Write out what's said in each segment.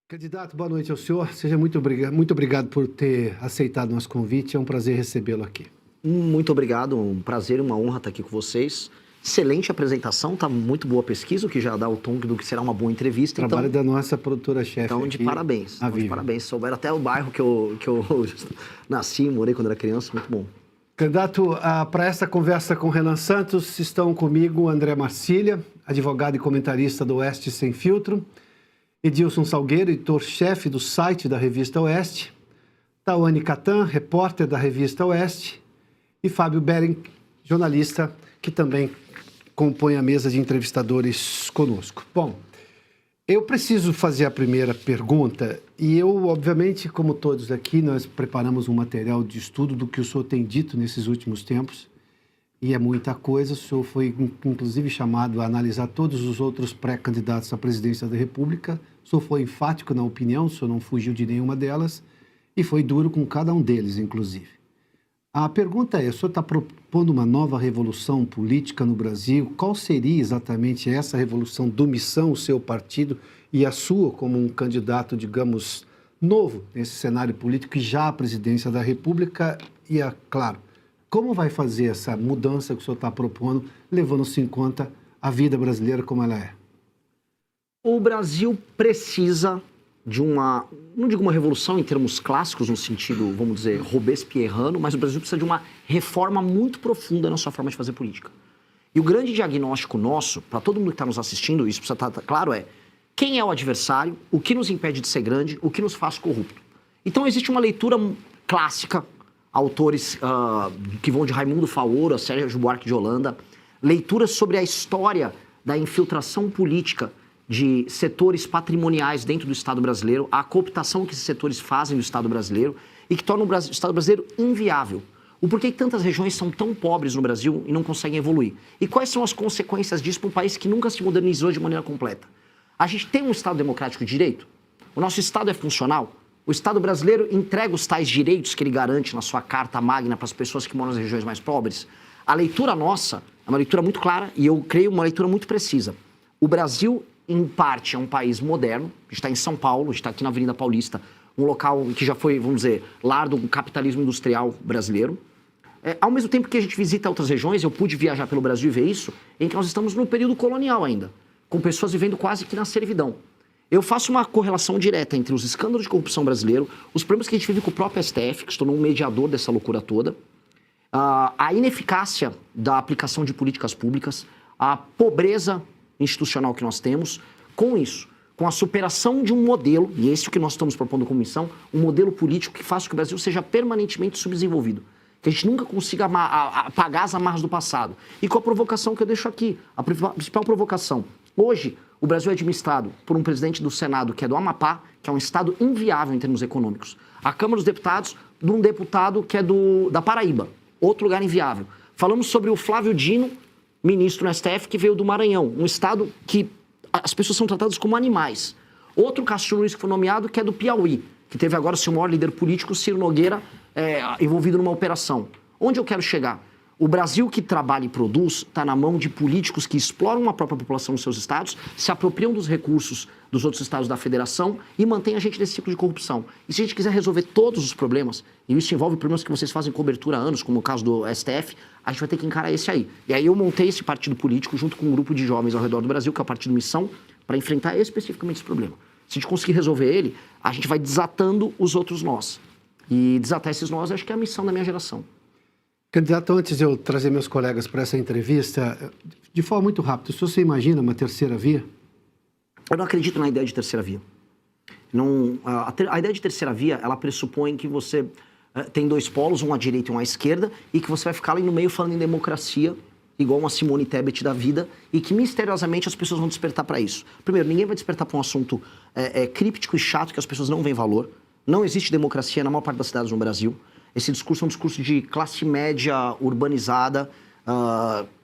Candidato, boa noite ao senhor. Seja muito obrigado por ter aceitado nosso convite. É um prazer recebê-lo aqui. Muito obrigado, um prazer e uma honra estar aqui com vocês. Excelente apresentação, tá muito boa a pesquisa, o que já dá o tom do que será uma boa entrevista. Trabalho da nossa produtora-chefe. Então, de parabéns. De parabéns. Souberam até o bairro que eu nasci, morei quando era criança, muito bom. Candidato, para essa conversa com Renan Santos, estão comigo André Marcília, advogado e comentarista do Oeste Sem Filtro, Edilson Salgueiro, editor-chefe do site da Revista Oeste, Tawane Catan, repórter da Revista Oeste, e Fábio Bering, jornalista, que também compõe a mesa de entrevistadores conosco. Bom, eu preciso fazer a primeira pergunta e eu, obviamente, como todos aqui, nós preparamos um material de estudo do que o senhor tem dito nesses últimos tempos e é muita coisa. O senhor foi, inclusive, chamado a analisar todos os outros pré-candidatos à presidência da República. O senhor foi enfático na opinião, o senhor não fugiu de nenhuma delas e foi duro com cada um deles, inclusive. A pergunta é, o senhor está propondo uma nova revolução política no Brasil? Qual seria exatamente essa revolução do Missão, o seu partido e a sua como um candidato, digamos, novo nesse cenário político e já à presidência da República? E, claro, como vai fazer essa mudança que o senhor está propondo, levando-se em conta a vida brasileira como ela é? O Brasil precisa de não digo uma revolução em termos clássicos, no sentido, vamos dizer, robespierrano, mas o Brasil precisa de uma reforma muito profunda na sua forma de fazer política. E o grande diagnóstico nosso, para todo mundo que está nos assistindo, isso precisa estar claro, é quem é o adversário, o que nos impede de ser grande, o que nos faz corrupto. Então existe uma leitura clássica, autores que vão de Raimundo Faoro a Sérgio Buarque de Holanda, leituras sobre a história da infiltração política de setores patrimoniais dentro do Estado brasileiro, a cooptação que esses setores fazem do Estado brasileiro e que torna o Estado brasileiro inviável. O porquê que tantas regiões são tão pobres no Brasil e não conseguem evoluir? E quais são as consequências disso para um país que nunca se modernizou de maneira completa? A gente tem um Estado democrático de direito? O nosso Estado é funcional? O Estado brasileiro entrega os tais direitos que ele garante na sua Carta Magna para as pessoas que moram nas regiões mais pobres? A leitura nossa é uma leitura muito clara e eu creio uma leitura muito precisa. O Brasil, em parte, é um país moderno. A gente está em São Paulo, a gente está aqui na Avenida Paulista, um local que já foi, vamos dizer, lar do capitalismo industrial brasileiro. Ao mesmo tempo que a gente visita outras regiões, eu pude viajar pelo Brasil e ver isso, em que nós estamos no período colonial ainda, com pessoas vivendo quase que na servidão. Eu faço uma correlação direta entre os escândalos de corrupção brasileiro, os problemas que a gente vive com o próprio STF, que se tornou um mediador dessa loucura toda, a ineficácia da aplicação de políticas públicas, a pobreza institucional que nós temos, com isso, com a superação de um modelo, e esse é o que nós estamos propondo como missão, um modelo político que faça com que o Brasil seja permanentemente subdesenvolvido, que a gente nunca consiga apagar as amarras do passado. E com a provocação que eu deixo aqui, a principal provocação. Hoje, o Brasil é administrado por um presidente do Senado que é do Amapá, que é um estado inviável em termos econômicos. A Câmara dos Deputados, de um deputado que é da Paraíba, outro lugar inviável. Falamos sobre o Flávio Dino, ministro no STF, que veio do Maranhão, um estado que as pessoas são tratadas como animais. Outro Cássio Nunes que foi nomeado, que é do Piauí, que teve agora o seu maior líder político, Ciro Nogueira, envolvido numa operação. Onde eu quero chegar? O Brasil que trabalha e produz está na mão de políticos que exploram a própria população nos seus estados, se apropriam dos recursos dos outros estados da federação e mantém a gente nesse ciclo de corrupção. E se a gente quiser resolver todos os problemas, e isso envolve problemas que vocês fazem cobertura há anos, como o caso do STF, a gente vai ter que encarar esse aí. E aí eu montei esse partido político junto com um grupo de jovens ao redor do Brasil, que é o Partido Missão, para enfrentar especificamente esse problema. Se a gente conseguir resolver ele, a gente vai desatando os outros nós. E desatar esses nós, acho que é a missão da minha geração. Candidato, antes de eu trazer meus colegas para essa entrevista, de forma muito rápida, se você imagina uma terceira via? Eu não acredito na ideia de terceira via. A ideia de terceira via, ela pressupõe que você tem dois polos, um à direita e um à esquerda, e que você vai ficar ali no meio falando em democracia, igual uma Simone Tebet da vida, e que misteriosamente as pessoas vão despertar para isso. Primeiro, ninguém vai despertar para um assunto críptico e chato que as pessoas não veem valor. Não existe democracia na maior parte das cidades no Brasil. Esse discurso é um discurso de classe média urbanizada,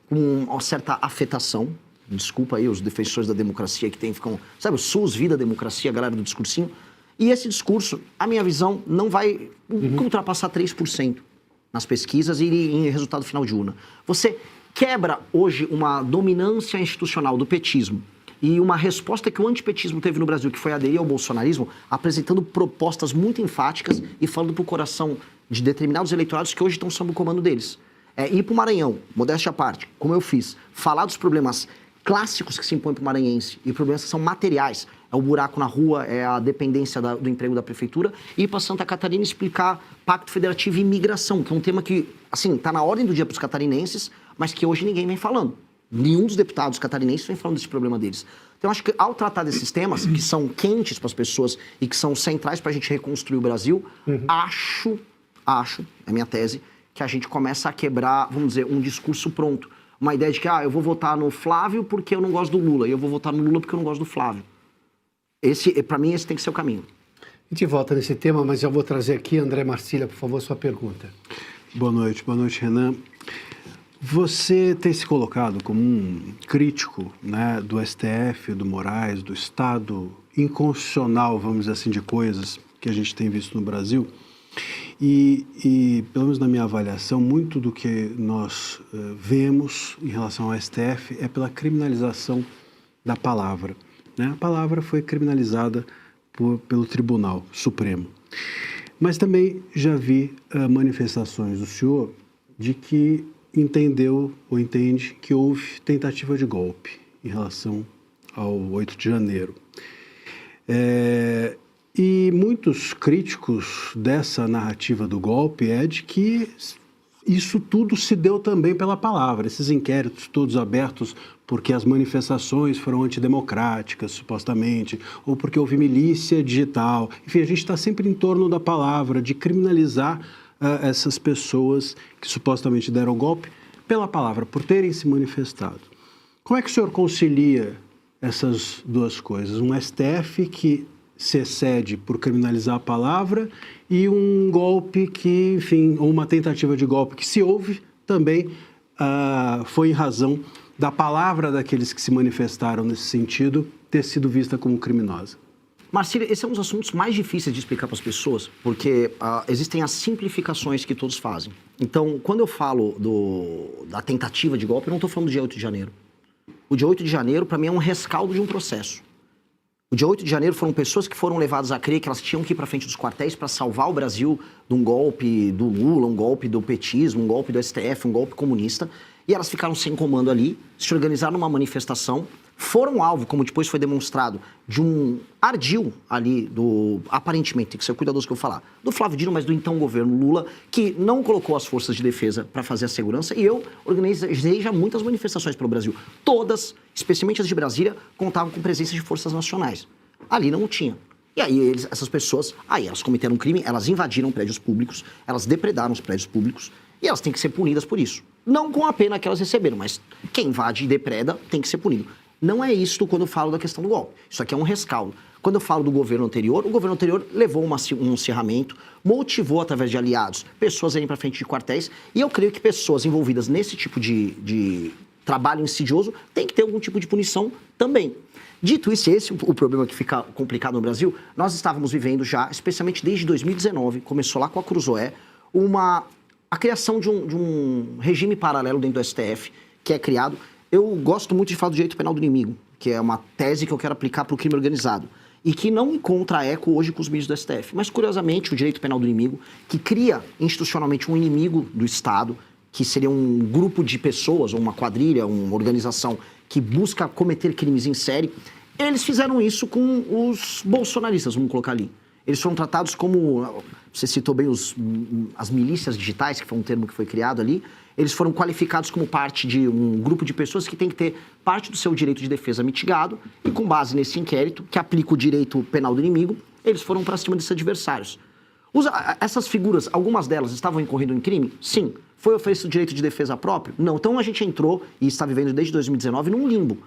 com uma certa afetação. Desculpa aí os defensores da democracia que ficam... Sabe, o SUS, vida, democracia, a galera do discursinho. E esse discurso, a minha visão, não vai ultrapassar 3% nas pesquisas e em resultado final de urna. Você quebra hoje uma dominância institucional do petismo e uma resposta que o antipetismo teve no Brasil, que foi aderir ao bolsonarismo, apresentando propostas muito enfáticas e falando pro coração de determinados eleitorados que hoje estão sob o comando deles. Ir pro Maranhão, modéstia à parte, como eu fiz, falar dos problemas clássicos que se impõem pro maranhense e problemas que são materiais, é o buraco na rua, é a dependência do emprego da prefeitura, e ir para Santa Catarina explicar Pacto Federativo e imigração, que é um tema que, assim, tá na ordem do dia para os catarinenses, mas que hoje ninguém vem falando. Nenhum dos deputados catarinenses vem falando desse problema deles. Então, eu acho que ao tratar desses temas, que são quentes para as pessoas e que são centrais para a gente reconstruir o Brasil, acho, é minha tese, que a gente começa a quebrar, vamos dizer, um discurso pronto. Uma ideia de que, eu vou votar no Flávio porque eu não gosto do Lula, e eu vou votar no Lula porque eu não gosto do Flávio. Para mim, esse tem que ser o caminho. A gente volta nesse tema, mas já vou trazer aqui, André Marcília, por favor, sua pergunta. Boa noite, Renan. Você tem se colocado como um crítico, né, do STF, do Moraes, do Estado inconstitucional, vamos dizer assim, de coisas que a gente tem visto no Brasil. E pelo menos na minha avaliação, muito do que nós vemos em relação ao STF é pela criminalização da palavra. Né? A palavra foi criminalizada pelo Tribunal Supremo. Mas também já vi manifestações do senhor de que entendeu ou entende que houve tentativa de golpe em relação ao 8 de janeiro. E muitos críticos dessa narrativa do golpe é de que isso tudo se deu também pela palavra, esses inquéritos todos abertos porque as manifestações foram antidemocráticas, supostamente, ou porque houve milícia digital. Enfim, a gente está sempre em torno da palavra, de criminalizar essas pessoas que supostamente deram golpe pela palavra, por terem se manifestado. Como é que o senhor concilia essas duas coisas? Um STF que se excede por criminalizar a palavra e um golpe que, enfim, ou uma tentativa de golpe que se houve também foi em razão da palavra daqueles que se manifestaram nesse sentido ter sido vista como criminosa. Marcília, esse é um dos assuntos mais difíceis de explicar para as pessoas, porque existem as simplificações que todos fazem. Então, quando eu falo da tentativa de golpe, eu não estou falando do dia 8 de janeiro. O dia 8 de janeiro, para mim, é um rescaldo de um processo. O dia 8 de janeiro foram pessoas que foram levadas a crer que elas tinham que ir para frente dos quartéis para salvar o Brasil de um golpe do Lula, um golpe do petismo, um golpe do STF, um golpe comunista. E elas ficaram sem comando ali, se organizaram numa manifestação, foram alvo, como depois foi demonstrado, de um ardil ali aparentemente, tem que ser cuidadoso que eu falar, do Flávio Dino, mas do então governo Lula, que não colocou as forças de defesa para fazer a segurança. E eu organizei já muitas manifestações pelo Brasil. Todas, especialmente as de Brasília, contavam com presença de forças nacionais. Ali não tinha. E aí essas pessoas, elas cometeram um crime, elas invadiram prédios públicos, elas depredaram os prédios públicos, e elas têm que ser punidas por isso. Não com a pena que elas receberam, mas quem invade e depreda tem que ser punido. Não é isto quando eu falo da questão do golpe. Isso aqui é um rescaldo. Quando eu falo do governo anterior, o governo anterior levou um acirramento, motivou através de aliados pessoas a irem para frente de quartéis, e eu creio que pessoas envolvidas nesse tipo de trabalho insidioso têm que ter algum tipo de punição também. Dito isso, esse é o problema que fica complicado no Brasil. Nós estávamos vivendo já, especialmente desde 2019, começou lá com a Cruzoé, a criação de um regime paralelo dentro do STF, que é criado. Eu gosto muito de falar do direito penal do inimigo, que é uma tese que eu quero aplicar para o crime organizado, e que não encontra eco hoje com os ministros do STF. Mas, curiosamente, o direito penal do inimigo, que cria institucionalmente um inimigo do Estado, que seria um grupo de pessoas, ou uma quadrilha, uma organização que busca cometer crimes em série, eles fizeram isso com os bolsonaristas, vamos colocar ali. Eles foram tratados como, você citou bem as milícias digitais, que foi um termo que foi criado ali, eles foram qualificados como parte de um grupo de pessoas que tem que ter parte do seu direito de defesa mitigado, e com base nesse inquérito, que aplica o direito penal do inimigo, eles foram para cima desses adversários. Essas figuras, algumas delas estavam incorrendo em crime? Sim. Foi oferecido direito de defesa próprio? Não. Então a gente entrou, e está vivendo desde 2019, num limbo.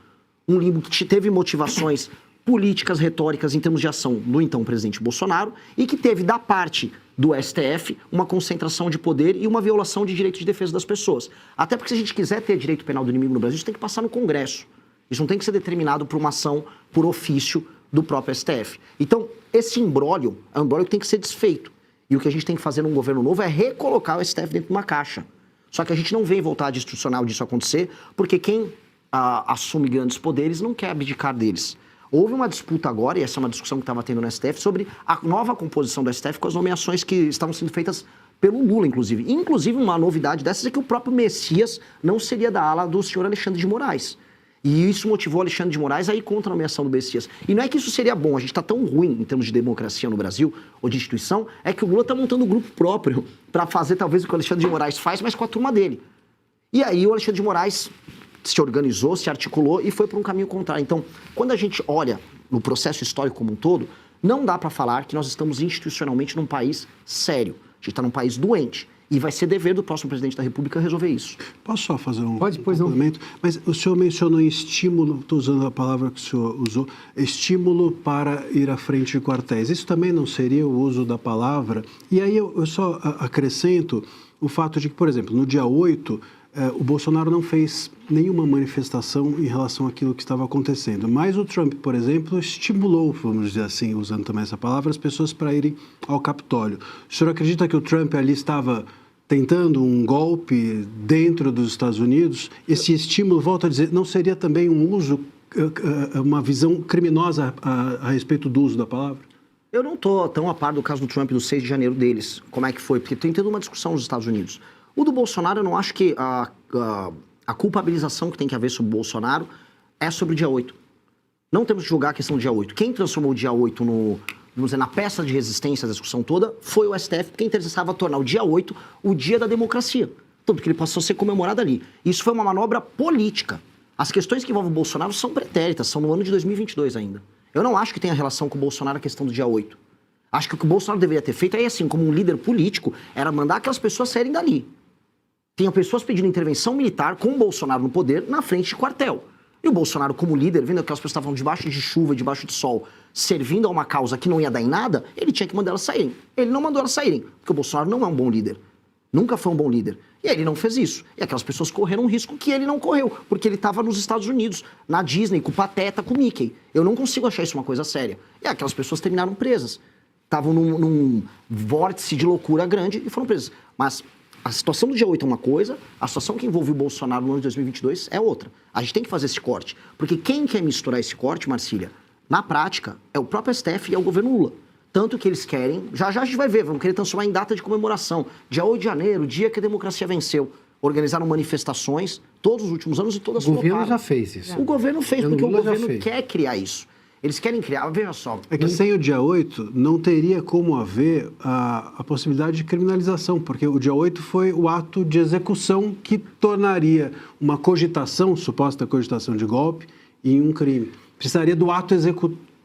Um limbo que teve motivações políticas, retóricas em termos de ação do então presidente Bolsonaro, e que teve da parte do STF uma concentração de poder e uma violação de direito de defesa das pessoas. Até porque se a gente quiser ter direito penal do inimigo no Brasil, isso tem que passar no Congresso. Isso não tem que ser determinado por uma ação por ofício do próprio STF. Então, esse imbróglio é um imbróglio que tem que ser desfeito. E o que a gente tem que fazer num governo novo é recolocar o STF dentro de uma caixa. Só que a gente não vê vontade institucional disso acontecer, porque quem assume grandes poderes, não quer abdicar deles. Houve uma disputa agora, e essa é uma discussão que estava tendo no STF, sobre a nova composição do STF com as nomeações que estavam sendo feitas pelo Lula, inclusive. Inclusive, uma novidade dessas é que o próprio Messias não seria da ala do senhor Alexandre de Moraes. E isso motivou Alexandre de Moraes a ir contra a nomeação do Messias. E não é que isso seria bom, a gente está tão ruim em termos de democracia no Brasil, ou de instituição, é que o Lula está montando um grupo próprio para fazer talvez o que o Alexandre de Moraes faz, mas com a turma dele. E aí o Alexandre de Moraes se organizou, se articulou e foi para um caminho contrário. Então, quando a gente olha no processo histórico como um todo, não dá para falar que nós estamos institucionalmente num país sério. A gente está num país doente. E vai ser dever do próximo presidente da República resolver isso. Posso só fazer um Pode, pois não. complemento? Mas o senhor mencionou estímulo, estou usando a palavra que o senhor usou, estímulo para ir à frente de quartéis. Isso também não seria o uso da palavra? E aí eu só acrescento o fato de que, por exemplo, no dia 8, o Bolsonaro não fez nenhuma manifestação em relação àquilo que estava acontecendo. Mas o Trump, por exemplo, estimulou, vamos dizer assim, usando também essa palavra, as pessoas para irem ao Capitólio. O senhor acredita que o Trump ali estava tentando um golpe dentro dos Estados Unidos? Esse estímulo, volto a dizer, não seria também um uso, uma visão criminosa a respeito do uso da palavra? Eu não estou tão a par do caso do Trump do 6 de janeiro deles, como é que foi, porque tem toda uma discussão nos Estados Unidos. O do Bolsonaro, eu não acho que a culpabilização que tem que haver sobre o Bolsonaro é sobre o dia 8. Não temos que julgar a questão do dia 8. Quem transformou o dia 8 vamos dizer, na peça de resistência da discussão toda foi o STF, porque interessava tornar o dia 8 o dia da democracia. Tanto que ele passou a ser comemorado ali. Isso foi uma manobra política. As questões que envolvem o Bolsonaro são pretéritas, são no ano de 2022 ainda. Eu não acho que tenha relação com o Bolsonaro a questão do dia 8. Acho que o que o Bolsonaro deveria ter feito aí, assim, como um líder político, era mandar aquelas pessoas saírem dali. Tinha pessoas pedindo intervenção militar com o Bolsonaro no poder na frente de quartel. E o Bolsonaro, como líder, vendo que aquelas pessoas estavam debaixo de chuva, debaixo de sol, servindo a uma causa que não ia dar em nada, ele tinha que mandar elas saírem. Ele não mandou elas saírem, porque o Bolsonaro não é um bom líder. Nunca foi um bom líder. E aí ele não fez isso. E aquelas pessoas correram um risco que ele não correu, porque ele estava nos Estados Unidos, na Disney, com o Pateta, com o Mickey. Eu não consigo achar isso uma coisa séria. E aquelas pessoas terminaram presas. Estavam num vórtice de loucura grande e foram presas. Mas a situação do dia 8 é uma coisa, a situação que envolve o Bolsonaro no ano de 2022 é outra. A gente tem que fazer esse corte. Porque quem quer misturar esse corte, Marcília, na prática, é o próprio STF e é o governo Lula. Tanto que eles querem, já a gente vai ver, vão querer transformar em data de comemoração. Dia 8 de janeiro, dia que a democracia venceu. Organizaram manifestações todos os últimos anos e todas floparam. O governo já floparam. fez isso. O governo fez, porque o Lula governo quer criar isso. Eles querem criar, veja só. É que sem o dia 8 não teria como haver a possibilidade de criminalização, porque o dia 8 foi o ato de execução que tornaria uma cogitação, suposta cogitação de golpe, em um crime. Precisaria do ato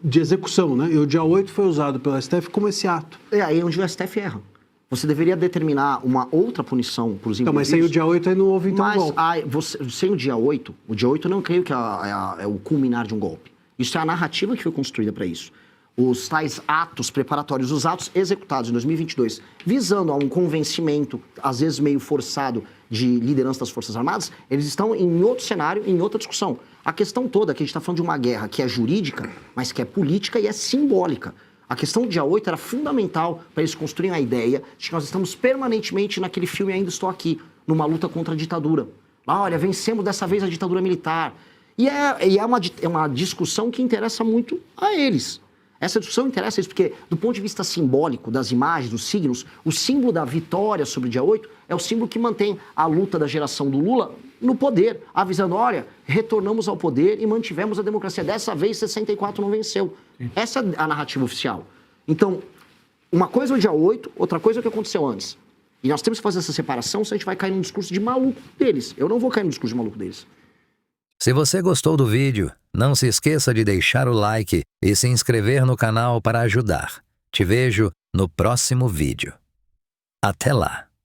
de execução, né? E o dia 8 foi usado pelo STF como esse ato. É aí onde o STF erra. Você deveria determinar uma outra punição para os indivíduos. Então, mas sem o dia 8 aí não houve então golpe. Sem o dia 8 eu não creio que é o culminar de um golpe. Isso é a narrativa que foi construída para isso. Os tais atos preparatórios, os atos executados em 2022, visando a um convencimento, às vezes meio forçado, de liderança das Forças Armadas, eles estão em outro cenário, em outra discussão. A questão toda é que a gente está falando de uma guerra que é jurídica, mas que é política e é simbólica. A questão do dia 8 era fundamental para eles construírem a ideia de que nós estamos permanentemente naquele filme Ainda Estou Aqui, numa luta contra a ditadura. Olha, vencemos dessa vez a ditadura militar. E é uma discussão que interessa muito a eles. Essa discussão interessa a eles porque, do ponto de vista simbólico, das imagens, dos signos, o símbolo da vitória sobre o dia 8 é o símbolo que mantém a luta da geração do Lula no poder, avisando, olha, retornamos ao poder e mantivemos a democracia. Dessa vez, 64 não venceu. Essa é a narrativa oficial. Então, uma coisa é o dia 8, outra coisa é o que aconteceu antes. E nós temos que fazer essa separação, senão a gente vai cair num discurso de maluco deles. Eu não vou cair num discurso de maluco deles. Se você gostou do vídeo, não se esqueça de deixar o like e se inscrever no canal para ajudar. Te vejo no próximo vídeo. Até lá!